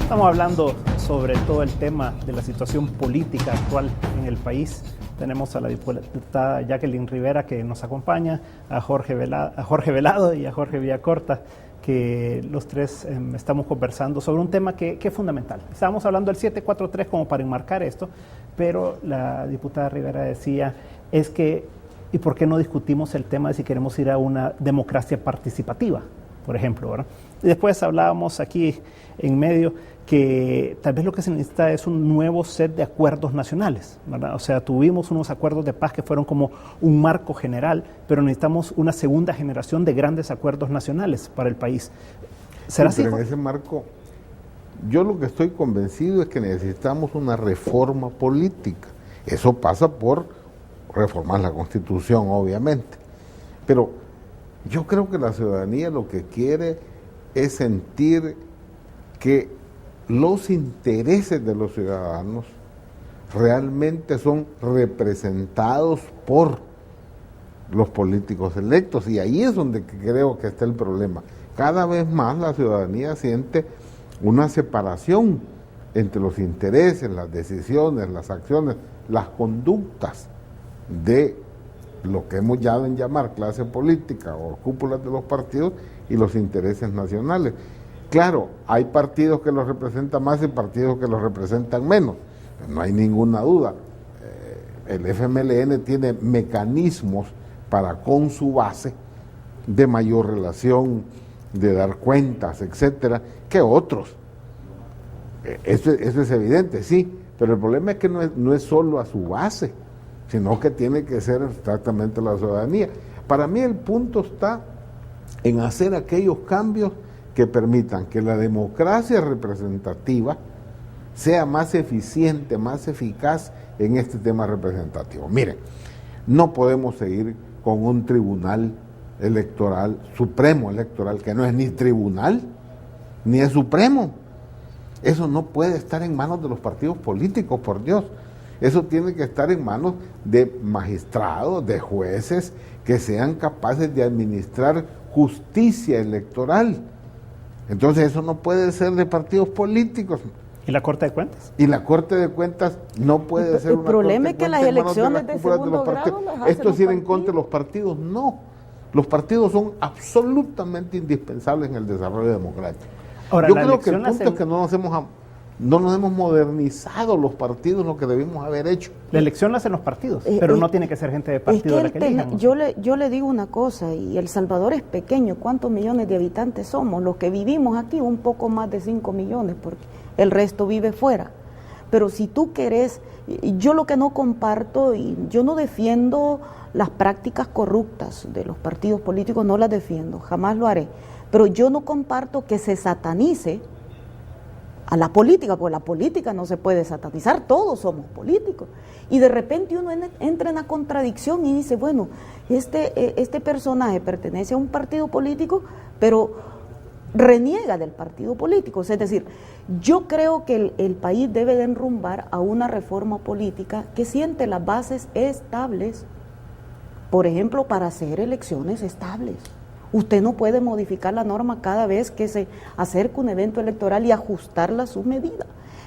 Estamos hablando sobre todo el tema de la situación política actual en el país. Tenemos a la diputada Jacqueline Rivera que nos acompaña, a Jorge Velado y a Jorge Villacorta, que los tres estamos conversando sobre un tema que es fundamental. Estábamos hablando del 743 como para enmarcar esto, pero la diputada Rivera decía, es que, ¿y por qué no discutimos el tema de si queremos ir a una democracia participativa, por ejemplo, ¿verdad? Y después hablábamos aquí en medio que tal vez lo que se necesita es un nuevo set de acuerdos nacionales, ¿verdad? O sea, tuvimos unos acuerdos de paz que fueron como un marco general, pero necesitamos una segunda generación de grandes acuerdos nacionales para el país. ¿Será así? Pero en ese marco, yo lo que estoy convencido es que necesitamos una reforma política. Eso pasa por reformar la Constitución, obviamente. Pero yo creo que la ciudadanía lo que quiere es sentir que los intereses de los ciudadanos realmente son representados por los políticos electos, y ahí es donde creo que está el problema. Cada vez más la ciudadanía siente una separación entre los intereses, las decisiones, las acciones, las conductas de lo que hemos dado en llamar clase política o cúpulas de los partidos y los intereses nacionales. Claro, hay partidos que los representan más y partidos que los representan menos, no hay ninguna duda. El FMLN tiene mecanismos para con su base de mayor relación, de dar cuentas, etcétera, que otros. Eso es evidente, sí, pero el problema es que no es solo a su base, sino que tiene que ser exactamente la ciudadanía. Para mí el punto está en hacer aquellos cambios que permitan que la democracia representativa sea más eficiente, más eficaz en este tema representativo. Miren, no podemos seguir con un tribunal electoral, supremo electoral, que no es ni tribunal, ni es supremo. Eso no puede estar en manos de los partidos políticos, por Dios. Eso tiene que estar en manos de magistrados, de jueces, que sean capaces de administrar justicia electoral. Entonces eso no puede ser de partidos políticos. ¿Y la Corte de Cuentas? Y la Corte de Cuentas no puede ser una Corte de Cuentas. El problema es que las elecciones de segundo grado las hacen ¿Esto es ir en contra de los los partidos? No. Los partidos son absolutamente indispensables en el desarrollo democrático. Ahora, yo creo que el punto es que no nos hemos modernizado los partidos, lo que debimos haber hecho. La elección la hacen los partidos, pero no tiene que ser gente de partido la que elijan, ¿no? Yo le digo una cosa, y El Salvador es pequeño, ¿cuántos millones de habitantes somos? Los que vivimos aquí, un poco más de 5 millones, porque el resto vive fuera. Pero si tú querés, yo lo que no comparto, y yo no defiendo las prácticas corruptas de los partidos políticos, no las defiendo, jamás lo haré, pero yo no comparto que se satanice a la política, porque la política no se puede satanizar, todos somos políticos, y de repente uno entra en la contradicción y dice, bueno, este personaje pertenece a un partido político, pero reniega del partido político. Es decir, yo creo que el país debe de enrumbar a una reforma política que siente las bases estables, por ejemplo, para hacer elecciones estables. Usted no puede modificar la norma cada vez que se acerca un evento electoral y ajustarla a su medida.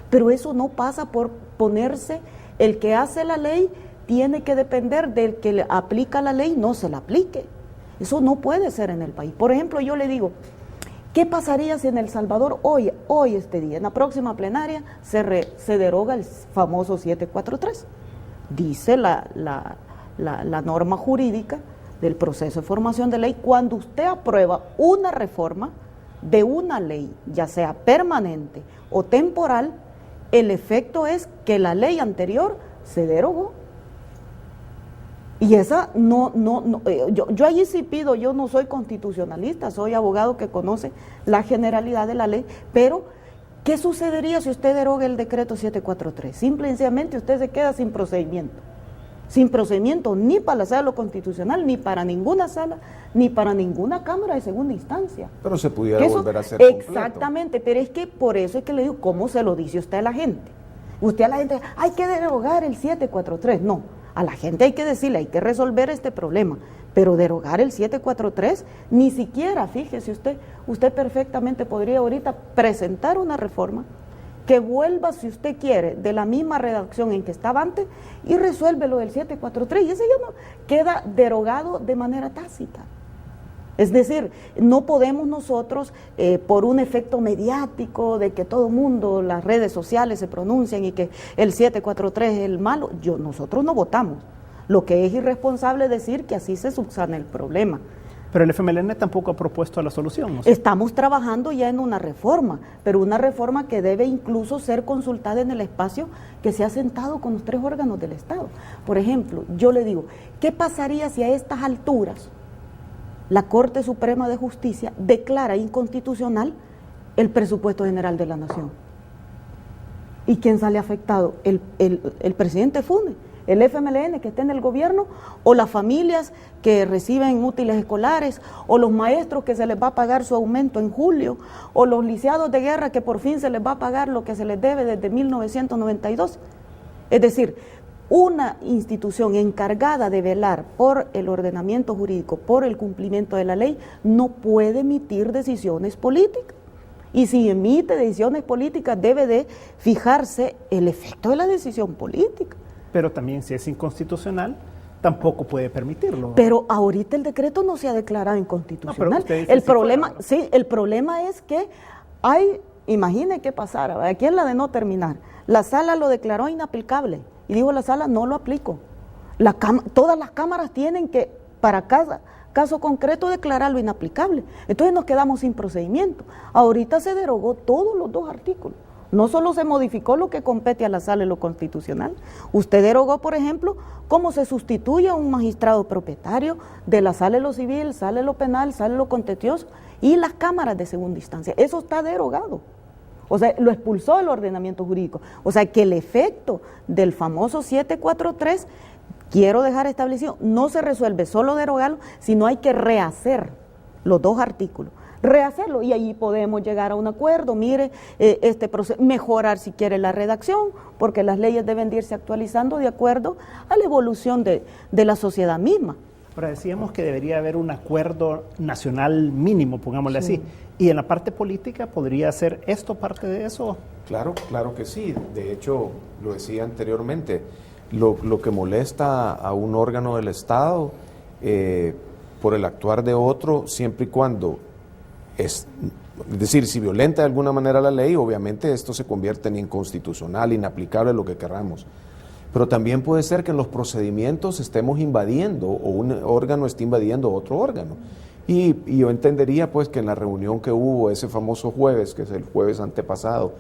Pero eso no pasa por ponerse, el que hace la ley tiene que depender del que le aplica la ley, no se la aplique. Eso no puede ser en el país. Por ejemplo, yo le digo, ¿qué pasaría si en El Salvador hoy este día, en la próxima plenaria, se deroga el famoso 743? Dice la norma jurídica del proceso de formación de ley, cuando usted aprueba una reforma de una ley, ya sea permanente o temporal, el efecto es que la ley anterior se derogó. Y esa yo allí sí pido, yo no soy constitucionalista, soy abogado que conoce la generalidad de la ley, pero ¿qué sucedería si usted deroga el decreto 743? Simple y sencillamente usted se queda sin procedimiento ni para la sala constitucional, ni para ninguna sala, ni para ninguna cámara de segunda instancia. Pero se pudiera volver a hacer completo. Exactamente, pero es que por eso es que le digo, ¿cómo se lo dice usted a la gente? Usted a la gente, hay que derogar el 743, no, a la gente hay que decirle, hay que resolver este problema, pero derogar el 743, ni siquiera, fíjese usted perfectamente podría ahorita presentar una reforma que vuelva, si usted quiere, de la misma redacción en que estaba antes y resuelve lo del 743, y ese ya no queda derogado de manera tácita. Es decir, no podemos nosotros, por un efecto mediático de que todo el mundo, las redes sociales se pronuncian y que el 743 es el malo, nosotros no votamos. Lo que es irresponsable es decir que así se subsana el problema. Pero el FMLN tampoco ha propuesto la solución, ¿no? Estamos trabajando ya en una reforma, pero una reforma que debe incluso ser consultada en el espacio que se ha sentado con los 3 órganos del Estado. Por ejemplo, yo le digo, ¿qué pasaría si a estas alturas la Corte Suprema de Justicia declara inconstitucional el presupuesto general de la Nación? ¿Y quién sale afectado? El presidente Funes, el FMLN que está en el gobierno, o las familias que reciben útiles escolares, o los maestros que se les va a pagar su aumento en julio, o los lisiados de guerra que por fin se les va a pagar lo que se les debe desde 1992. Es decir, una institución encargada de velar por el ordenamiento jurídico, por el cumplimiento de la ley, no puede emitir decisiones políticas. Y si emite decisiones políticas, debe de fijarse el efecto de la decisión política. Pero también si es inconstitucional, tampoco puede permitirlo. Pero ahorita el decreto no se ha declarado inconstitucional. No, el problema es que imagine qué pasara, aquí en la de no terminar, la sala lo declaró inaplicable y dijo la sala no lo aplico. Todas las cámaras tienen que, para caso concreto, declararlo inaplicable. Entonces nos quedamos sin procedimiento. Ahorita se derogó todos los 2 artículos. No solo se modificó lo que compete a la sala en lo constitucional, usted derogó, por ejemplo, cómo se sustituye a un magistrado propietario de la sala de lo civil, sala de lo penal, sala de lo contencioso y las cámaras de segunda instancia. Eso está derogado. O sea, lo expulsó del ordenamiento jurídico. O sea, que el efecto del famoso 743, quiero dejar establecido, no se resuelve solo derogarlo, sino hay que rehacer los 2 artículos. Rehacerlo y ahí podemos llegar a un acuerdo, mire, este proceso, mejorar si quiere la redacción, porque las leyes deben de irse actualizando de acuerdo a la evolución de la sociedad misma. Ahora decíamos que debería haber un acuerdo nacional mínimo, pongámosle así, y en la parte política ¿podría ser esto parte de eso? Claro que sí, de hecho lo decía anteriormente, lo que molesta a un órgano del Estado por el actuar de otro, siempre y cuando es decir, si violenta de alguna manera la ley, obviamente esto se convierte en inconstitucional, inaplicable, lo que queramos. Pero también puede ser que en los procedimientos estemos invadiendo o un órgano esté invadiendo otro órgano. Y yo entendería pues que en la reunión que hubo ese famoso jueves, que es el jueves antepasado,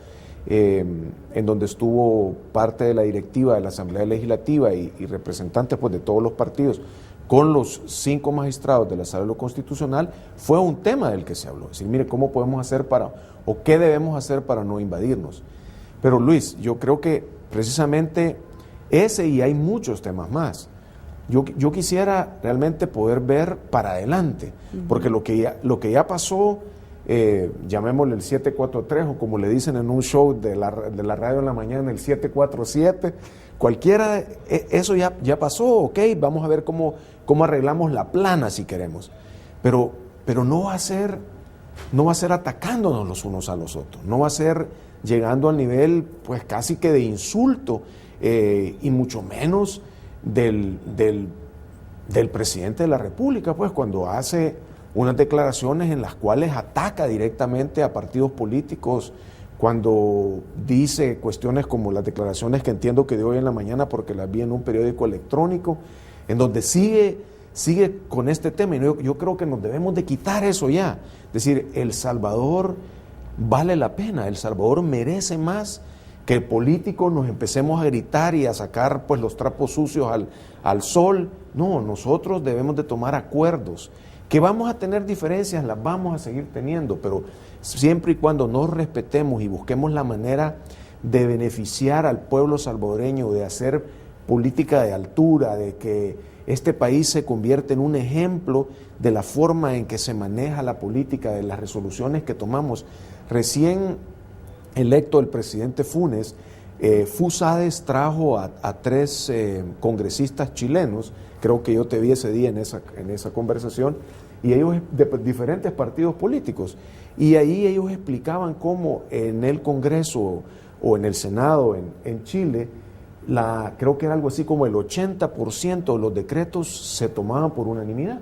en donde estuvo parte de la directiva de la Asamblea Legislativa y representantes pues de todos los partidos, con los 5 magistrados de la Sala de lo Constitucional, fue un tema del que se habló. Es decir, mire, ¿cómo podemos hacer o qué debemos hacer para no invadirnos? Pero Luis, yo creo que precisamente ese y hay muchos temas más. Yo quisiera realmente poder ver para adelante, porque lo que ya pasó, llamémosle el 743 o como le dicen en un show de la radio en la mañana, el 747, cualquiera, eso ya pasó, ok, vamos a ver cómo arreglamos la plana si queremos, pero no va a ser atacándonos los unos a los otros, no va a ser llegando al nivel pues casi que de insulto y mucho menos del presidente de la República, pues cuando hace unas declaraciones en las cuales ataca directamente a partidos políticos, cuando dice cuestiones como las declaraciones que entiendo que dio hoy en la mañana porque las vi en un periódico electrónico, en donde sigue con este tema, y yo creo que nos debemos de quitar eso ya. Es decir, El Salvador vale la pena, El Salvador merece más que políticos nos empecemos a gritar y a sacar pues los trapos sucios al sol. No, nosotros debemos de tomar acuerdos. Que vamos a tener diferencias, las vamos a seguir teniendo, pero siempre y cuando nos respetemos y busquemos la manera de beneficiar al pueblo salvadoreño, de hacer política de altura, de que este país se convierta en un ejemplo de la forma en que se maneja la política, de las resoluciones que tomamos. Recién electo el presidente Funes, Fusades trajo a 3 congresistas chilenos, creo que yo te vi ese día en esa conversación, y ellos de diferentes partidos políticos, y ahí ellos explicaban cómo en el Congreso o en el Senado en Chile, creo que era algo así como el 80% de los decretos se tomaban por unanimidad.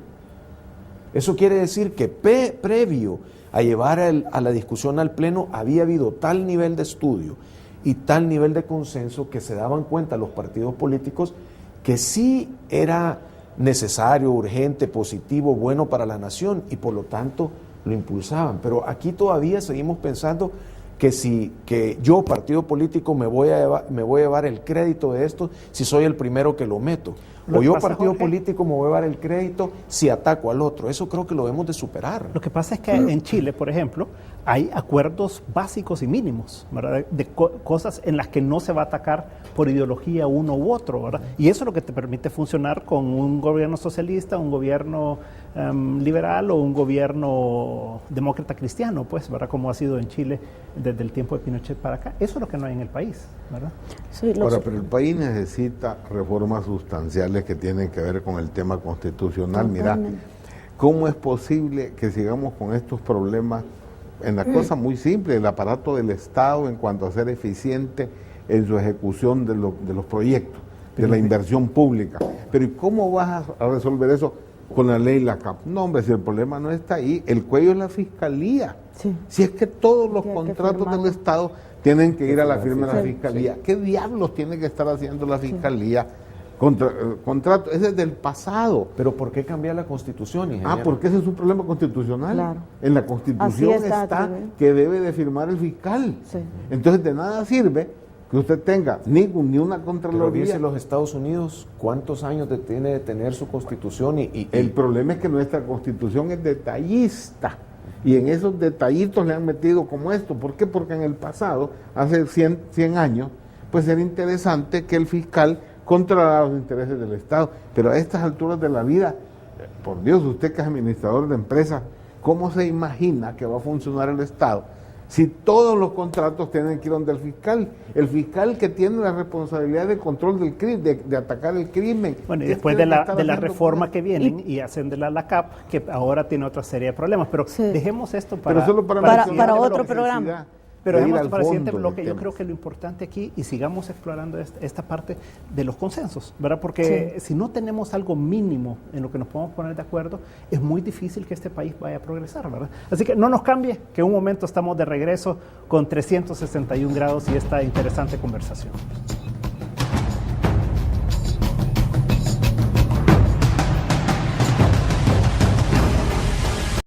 Eso quiere decir que previo a llevar a la discusión al Pleno había habido tal nivel de estudio y tal nivel de consenso que se daban cuenta los partidos políticos que sí era necesario, urgente, positivo, bueno para la nación, y por lo tanto lo impulsaban. Pero aquí todavía seguimos pensando que yo, partido político, me voy a llevar el crédito de esto si soy el primero que lo meto. O yo, partido político, me voy a llevar el crédito si ataco al otro. Eso creo que lo debemos de superar. Lo que pasa es que en Chile, por ejemplo, hay acuerdos básicos y mínimos, ¿verdad? De cosas en las que no se va a atacar por ideología uno u otro, ¿verdad? Y eso es lo que te permite funcionar con un gobierno socialista, un gobierno liberal o un gobierno demócrata cristiano, pues, ¿verdad? Como ha sido en Chile desde el tiempo de Pinochet para acá. Eso es lo que no hay en el país, ¿verdad? Sí, Ahora, pero el país necesita reformas sustanciales que tienen que ver con el tema constitucional. Mira, ¿cómo es posible que sigamos con estos problemas en la cosa muy simple, el aparato del Estado en cuanto a ser eficiente en su ejecución de los proyectos, de la inversión pública? Pero ¿y cómo vas a resolver eso con la ley LACAP? No, hombre, si el problema no está ahí, el cuello es la Fiscalía. Sí. Si es que todos los contratos del Estado tienen que ir a la firma de la Fiscalía. Sí. ¿Qué diablos tiene que estar haciendo la Fiscalía? Contrato, ese es del pasado. Pero ¿por qué cambiar la Constitución, ingeniero? Porque ese es un problema constitucional. Claro. En la Constitución está que debe de firmar el fiscal. Sí. Entonces de nada sirve que usted tenga ni una Pero Contraloría. dice los Estados Unidos, ¿cuántos años tiene de tener su Constitución? El problema es que nuestra Constitución es detallista. Y en esos detallitos le han metido como esto. ¿Por qué? Porque en el pasado, hace 100 años, pues era interesante que el fiscal controlara los intereses del Estado. Pero a estas alturas de la vida, por Dios, usted que es administrador de empresas, ¿cómo se imagina que va a funcionar el Estado si todos los contratos tienen que ir donde el fiscal? El fiscal que tiene la responsabilidad de control del crimen, de atacar el crimen. Bueno, y después de la reforma que vienen y hacen de la LACAP, que ahora tiene otra serie de problemas. Pero dejemos esto para otro programa. Pero dejemos para el siguiente bloque. Yo creo que lo importante aquí, y sigamos explorando esta parte de los consensos, ¿verdad? Porque si no tenemos algo mínimo en lo que nos podemos poner de acuerdo, es muy difícil que este país vaya a progresar, ¿verdad? Así que no nos cambie, que en un momento estamos de regreso con 361 grados y esta interesante conversación.